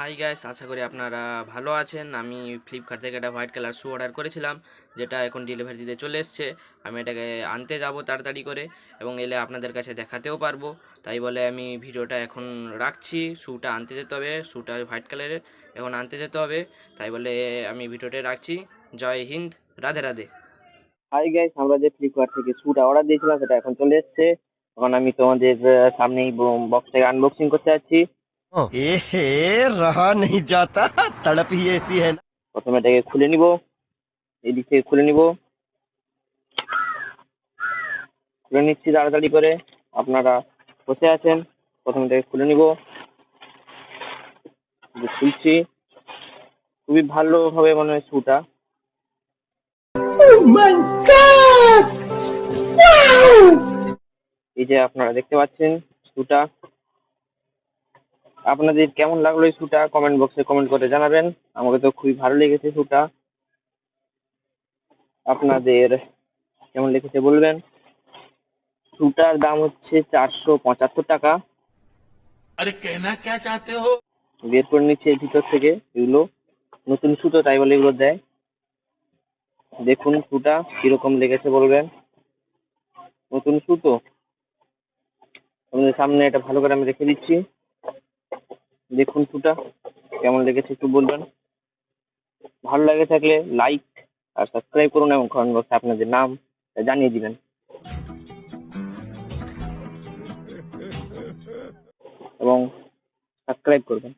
Hi guys, আশা করি আপনারা ভালো আছেন। আমি ফ্লিপকার্ট থেকে একটা হোয়াইট কালার শু অর্ডার করেছিলাম, যেটা এখন ডেলিভারি দিতে চলে এসছে। আমি এটাকে আনতে যাব তাড়াতাড়ি করে, এবং এলে আপনাদের কাছে দেখাতেও পারবো। তাই বলে আমি ভিডিওটা এখন রাখছি। শ্যুটা আনতে যেতে হবে, শ্যুটা হোয়াইট কালারের, এখন আনতে যেতে হবে। তাই বলে আমি ভিডিওটা রাখছি। জয় হিন্দ, রাধে রাধে। হাই গাইস, আমরা যে ফ্লিপকার্ট থেকে স্যুটা অর্ডার দিয়েছিলাম সেটা এখন চলে এসেছে। এখন আমি তোমাদের সামনেই বক্সটাকে আনবক্সিং করতে যাচ্ছি। एहे रहा नहीं जाता। तड़प ही ऐसी है ना। প্রথমে এটাকে খুলে নিব, এই দিক থেকে খুলে নিব, খুলে নিচ্ছি তাড়াতাড়ি করে। আপনারা বসে আছেন, প্রথমে এটাকে খুলে নিব। খুলছি, খুবই ভালো হবে মনে হয় শুটা। এই যে আপনারা দেখতে পাচ্ছেন শুটা। আপনাদের কেমন লাগলো এই শুটা কমেন্ট বক্সে কমেন্ট করে জানাবেন। আমাকে তো খুবই ভালো লেগেছে শুটা। আপনাদের কেমন লেগেছে বলবেন। শুটার দাম হচ্ছে 475 টাকা। अरे कहना क्या चाहते हो। বের করে নিচ্ছে এর ভিতর থেকে এগুলো নতুন সুতো, তাই বলে এগুলো দেয়। দেখুন সুতা কিরকম লেগেছে বলবেন। নতুন সুতো আপনাদের সামনে এটা ভালো করে আমি রেখে দিচ্ছি। দেখুন সুতা কেমন লেগেছে একটু বলবেন। ভালো লাগে থাকলে লাইক আর সাবস্ক্রাইব করুন, এবং কমেন্ট বক্সে আপনাদের নাম জানিয়ে দিবেন এবং সাবস্ক্রাইব করবেন।